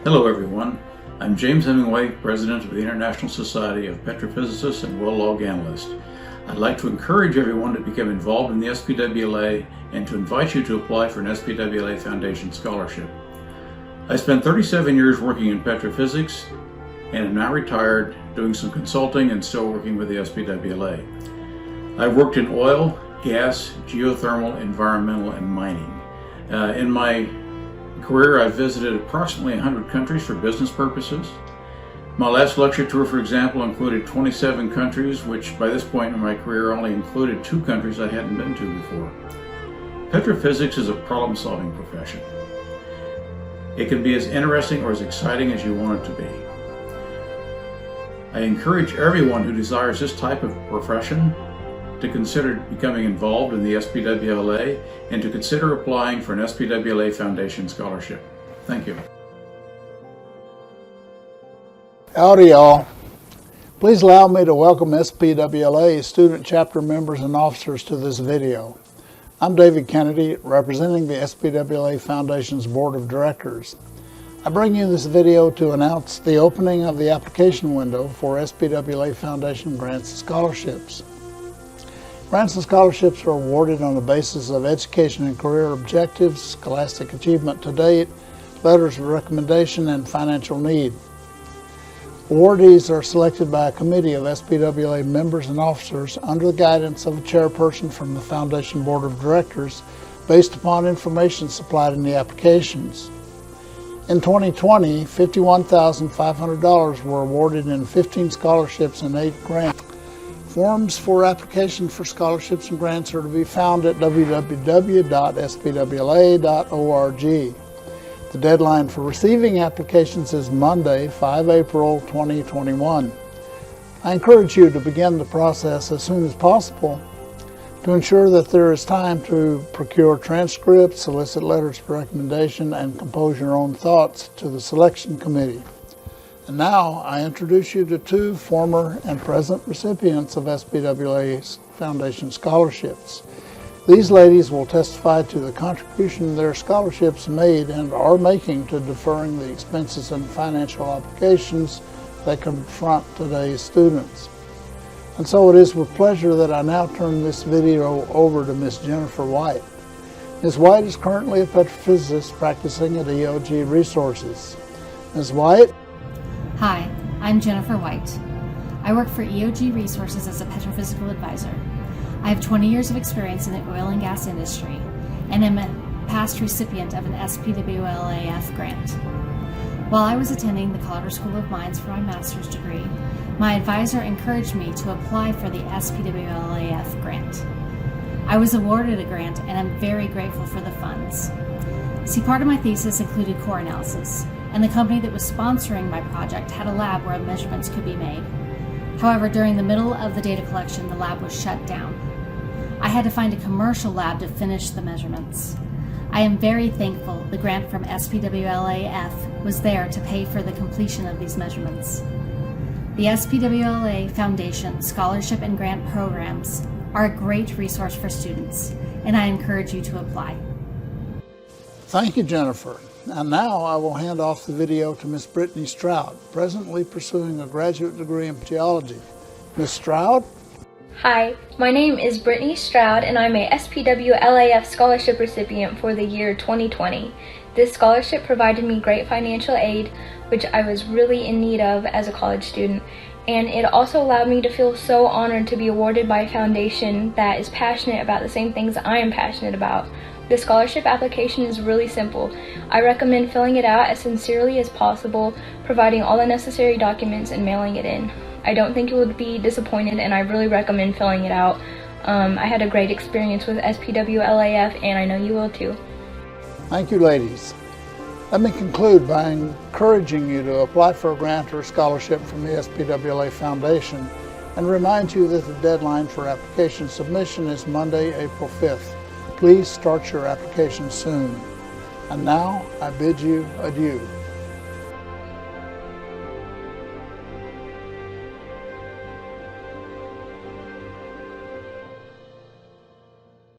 Hello everyone, I'm James Hemingway, President of the International Society of Petrophysicists and Well Log Analysts. I'd like to encourage everyone to become involved in the SPWLA and to invite you to apply for an SPWLA Foundation scholarship. I spent 37 years working in petrophysics and am now retired, doing some consulting and still working with the SPWLA. I've worked in oil, gas, geothermal, environmental, and mining. In my career, I've visited approximately 100 countries for business purposes. My last lecture tour, for example, included 27 countries, which by this point in my career only included 2 countries I hadn't been to before. Petrophysics is a problem-solving profession. It can be as interesting or as exciting as you want it to be. I encourage everyone who desires this type of profession to consider becoming involved in the SPWLA and to consider applying for an SPWLA Foundation scholarship. Thank you. Howdy y'all. Please allow me to welcome SPWLA student chapter members and officers to this video. I'm David Kennedy, representing the SPWLA Foundation's Board of Directors. I bring you this video to announce the opening of the application window for SPWLA Foundation grants and scholarships. Grants and scholarships are awarded on the basis of education and career objectives, scholastic achievement to date, letters of recommendation, and financial need. Awardees are selected by a committee of SPWLA members and officers under the guidance of a chairperson from the Foundation Board of Directors based upon information supplied in the applications. In 2020, $51,500 were awarded in 15 scholarships and 8 grants. Forms for application for scholarships and grants are to be found at www.spwla.org. The deadline for receiving applications is Monday, 5 April 2021. I encourage you to begin the process as soon as possible to ensure that there is time to procure transcripts, solicit letters of recommendation, and compose your own thoughts to the selection committee. And now I introduce you to 2 former and present recipients of SPWLA Foundation scholarships. These ladies will testify to the contribution their scholarships made and are making to deferring the expenses and financial obligations that confront today's students. And so it is with pleasure that I now turn this video over to Ms. Jennifer White. Ms. White is currently a petrophysicist practicing at EOG Resources. Ms. White? Hi, I'm Jennifer White. I work for EOG Resources as a petrophysical advisor. I have 20 years of experience in the oil and gas industry and am a past recipient of an SPWLAF grant. While I was attending the Colorado School of Mines for my master's degree, my advisor encouraged me to apply for the SPWLAF grant. I was awarded a grant and I'm very grateful for the funds. See, part of my thesis included core analysis, and the company that was sponsoring my project had a lab where measurements could be made. However, during the middle of the data collection, the lab was shut down. I had to find a commercial lab to finish the measurements. I am very thankful the grant from SPWLAF was there to pay for the completion of these measurements. The SPWLA Foundation scholarship and grant programs are a great resource for students, and I encourage you to apply. Thank you, Jennifer. And now I will hand off the video to Ms. Brittany Stroud, presently pursuing a graduate degree in geology. Ms. Stroud? Hi, my name is Brittany Stroud and I'm a SPWLAF scholarship recipient for the year 2020. This scholarship provided me great financial aid, which I was really in need of as a college student, and it also allowed me to feel so honored to be awarded by a foundation that is passionate about the same things I am passionate about. The scholarship application is really simple. I recommend filling it out as sincerely as possible, providing all the necessary documents and mailing it in. I don't think you would be disappointed, and I really recommend filling it out. I had a great experience with SPWLAF, and I know you will too. Thank you, ladies. Let me conclude by encouraging you to apply for a grant or scholarship from the SPWLA Foundation and remind you that the deadline for application submission is Monday, April 5th. Please start your application soon. And now I bid you adieu.